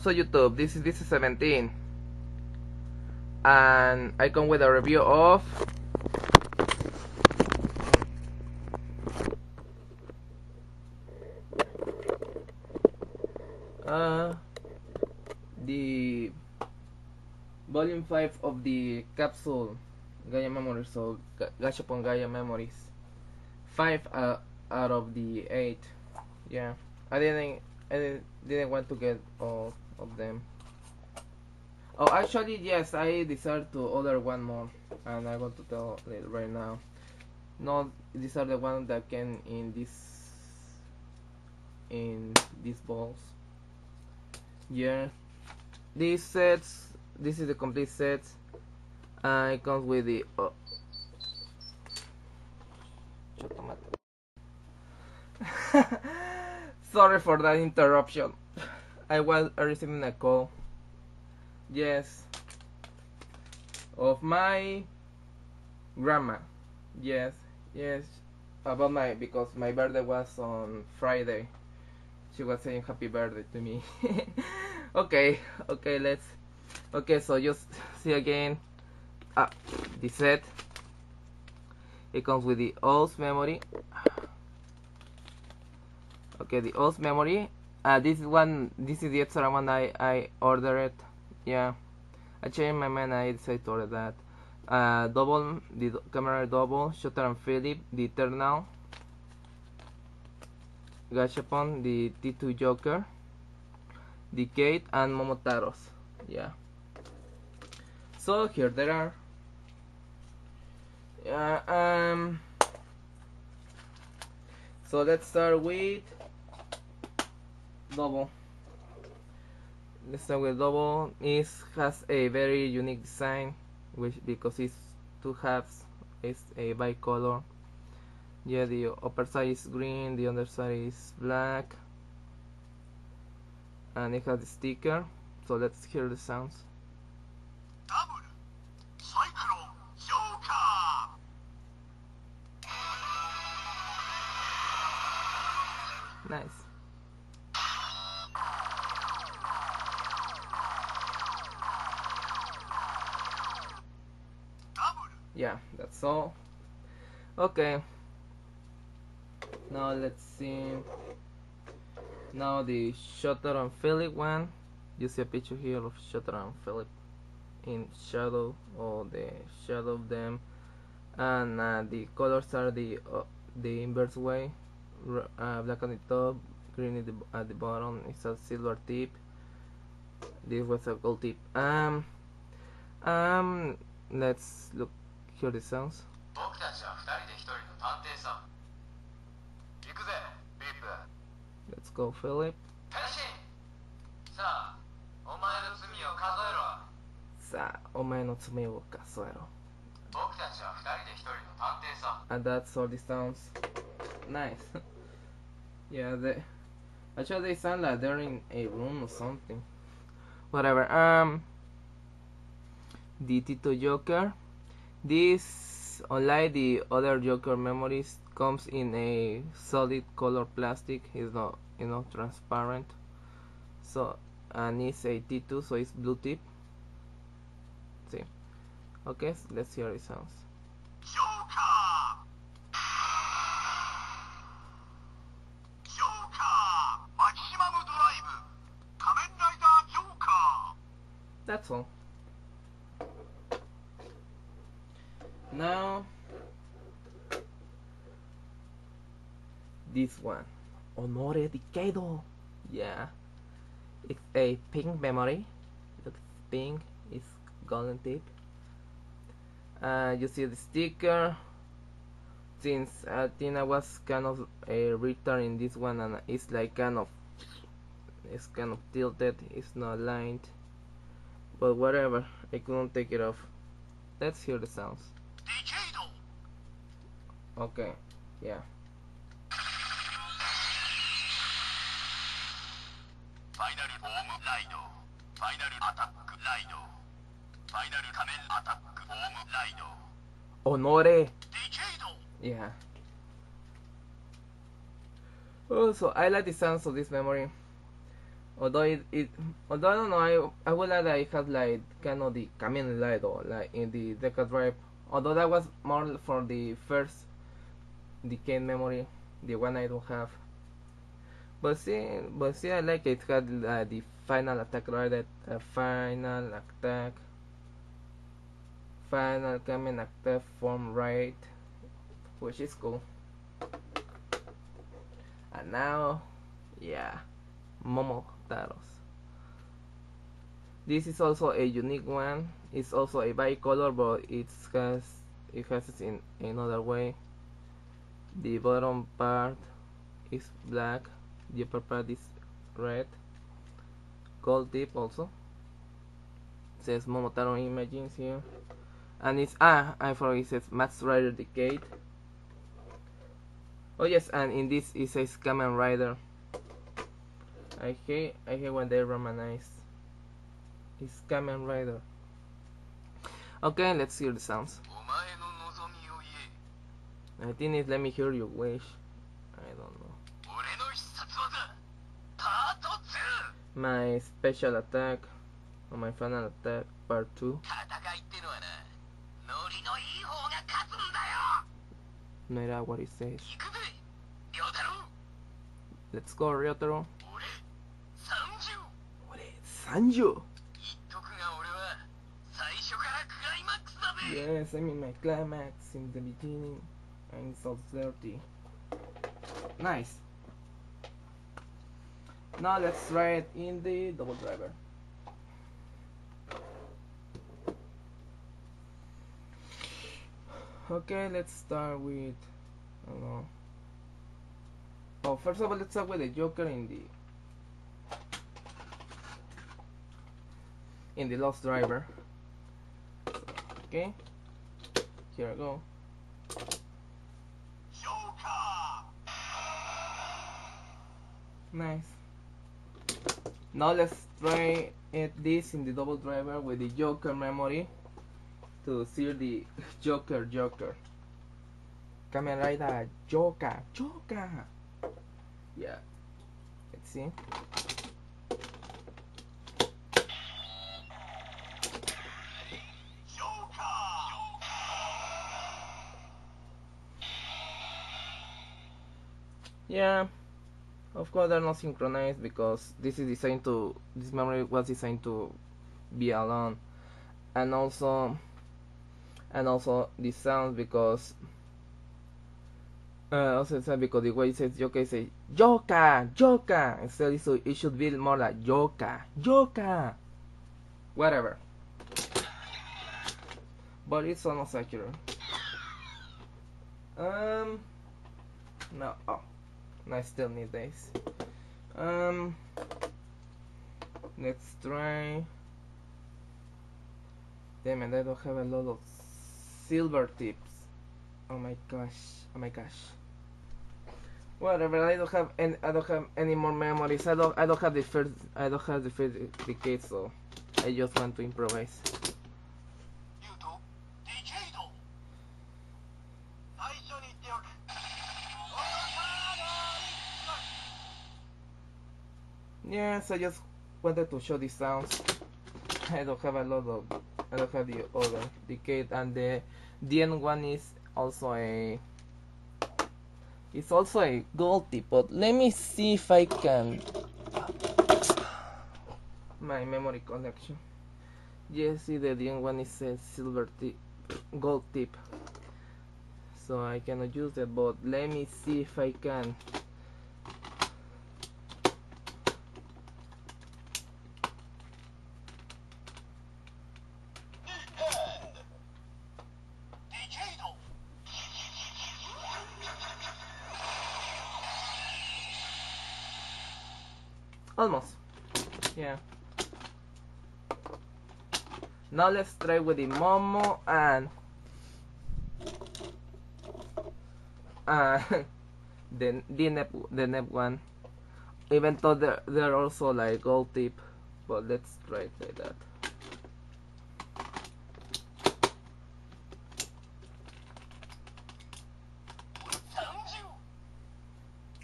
So YouTube, this is 17, and I come with a review of the volume 5 of the Capsule Gaia Memories. So Gashapon Gaia Memories, 5 out of the 8. Yeah, I didn't want to get all of them. Oh, actually, yes, I decided to order one more, and I want to tell it right now. No, these are the ones that came in these balls. Yeah, these sets. This is the complete set. It comes with the. Sorry for that interruption. I was receiving a call. Yes, of my grandma. Yes, yes, about because my birthday was on Friday. She was saying happy birthday to me. Okay, so just see again. The set. It comes with the OS memory. Okay, the OS memory. This is the extra one I ordered. Yeah, I changed my mind. I decided to order that. Double, the camera double, shutter and Philip, the Eternal, Gashapon, the T2 Joker, the Kate, and Momotaros. Yeah. So here there are. So let's start with double. Double. It has a very unique design, because it's two halves. It's a bicolor. Yeah, the upper side is green, the underside is black, and it has the sticker. So let's hear the sounds. Nice. Yeah, that's all. Okay. Now let's see. Now the Shutter and Philip one. You see a picture here of Shutter and Philip in shadow, or the shadow of them, and the colors are the inverse way. Black on the top, green at the bottom. It's a silver tip. This was a gold tip. Let's look. Hear the sounds. Let's go, Philip. And that's all the sounds. Nice. Yeah, actually they sound like they're in a room or something. Whatever. The Tito Joker. This, unlike the other Joker memories, comes in a solid color plastic. It's not, transparent. So, and it's a T2, so it's blue tip. See. Okay, so let's hear the sounds. That's all. Now, this one, Honore Decado. Yeah, it's a pink memory. Looks pink. It's golden tip. You see the sticker. Since Tina was kind of a return in this one, and it's like kind of tilted. It's not lined, but whatever. I couldn't take it off. Let's hear the sounds. Okay, yeah. Honore. Yeah. Also, I like the sounds of this memory. Although although I don't know, I would like that it has like kind of the Kamen Rider like in the Deca Drive. Although that was more for the first decayed memory, the one I don't have. But see, I like it. It had the final attack right, final attack, final Kamen attack form right, which is cool. And now, yeah, Momotaros. This is also a unique one. It's also a bicolor, but it has it in another way. The bottom part is black, the upper part is red. Gold tip also. It says Momotaro Images here. And it's I forgot it says Max Rider Decade. Oh yes, and in this it says Kamen Rider. I hate when they romanize. It's Kamen Rider. Okay, let's hear the sounds. I think it's let me hear your wish. I don't know. My special attack, or my final attack, part 2. No era what it says. Let's go, Ryotaro. Sanju! Yes, I mean my climax in the beginning. I'm so dirty. Nice. Now let's try it in the double driver. Okay, let's start with, I don't know. Oh, first of all, let's start with the Joker in the Lost Driver. Okay, here I go. Nice. Now let's try this in the double driver with the Joker memory to see the Joker. Kamen Rider Joker. Yeah. Let's see. Yeah. Of course they're not synchronized because this memory was designed to be alone. And also the sounds because because the way it says Joker say Joker instead, so it should be more like Joker whatever, but it's almost accurate. No, I still need this. Let's try. Damn it, I don't have a lot of silver tips. Oh my gosh. Whatever, I don't have any more memories. I don't have the first decade, so I just want to improvise. Yes, I just wanted to show the sounds. I don't have the other decade, and the end one is also a gold tip, but let me see if I can my memory collection. Yes, see, the end one is a gold tip, so I cannot use it, but let me see if I can. Almost. Yeah. Now let's try with the Momo and the NEP one. Even though they're also like gold tip, but let's try it like that.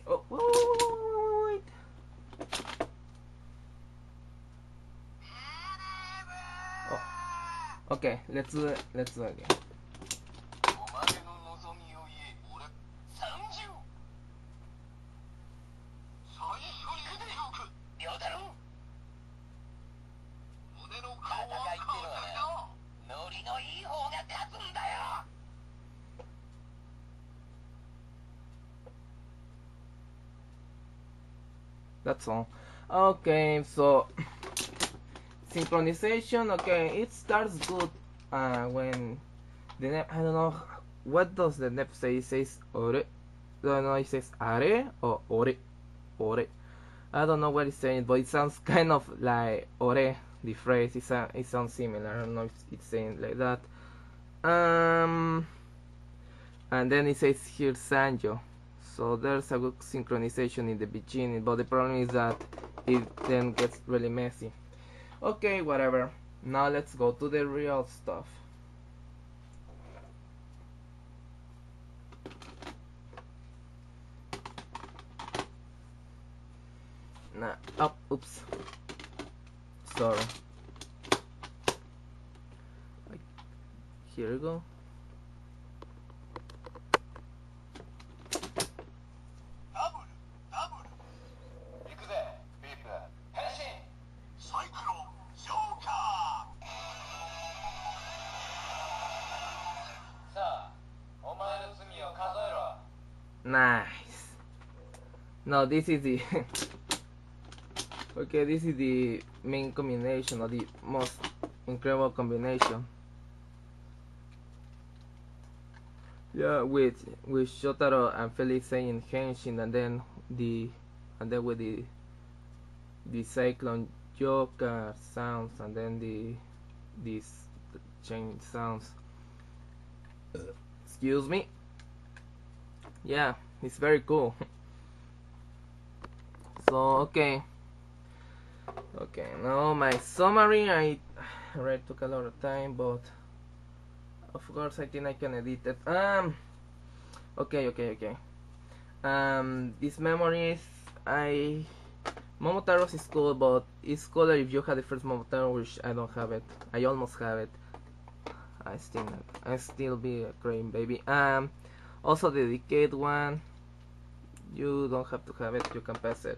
Oh, wait. Okay, let's do it again. That's all. Okay, so synchronization. Okay, it starts good when the NEP, I don't know what does the NEP say. It says ore. I don't know. It says are or ore. Ore. I don't know what it's saying, but it sounds kind of like ore. The phrase it sounds similar. I don't know if it's saying like that. And then it says here Sanjo. So there's a good synchronization in the beginning, but the problem is that it then gets really messy. Okay, whatever. Now let's go to the real stuff. Nah, oh, oops. Sorry. Here we go. Nice. No, this is the okay, this is the main combination, or the most incredible combination. Yeah, with Shotaro and Felix saying Henshin, and then with the Cyclone Joker sounds, and then these chain sounds. Excuse me. Yeah, it's very cool. So okay, now my summary. I already took a lot of time, but of course I think I can edit it. Okay. These memories, Momotaro's is cool, but it's cooler if you have the first Momotaro, which I don't have it. I almost have it. I still be a cream baby. Also the Decade one, you don't have to have it, you can pass it.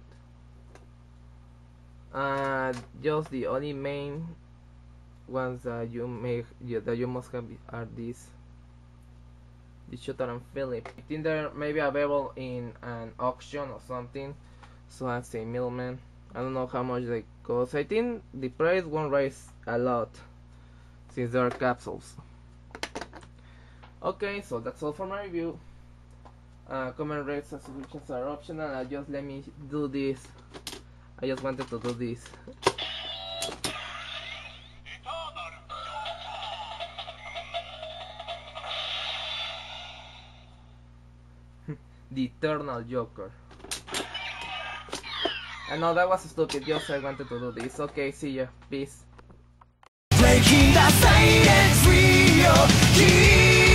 Just the only main ones that you must have are these, the Shotaro and Philip. I think they're maybe available in an auction or something, so I say middleman. I don't know how much they cost. I think the price won't rise a lot since they are capsules. Okay, so that's all for my review. Comment, rates, and subscriptions are optional. Just let me do this. I just wanted to do this. The Eternal Joker. I know that was stupid, just I wanted to do this. Okay, see ya. Peace. Breaking the silence, real heat.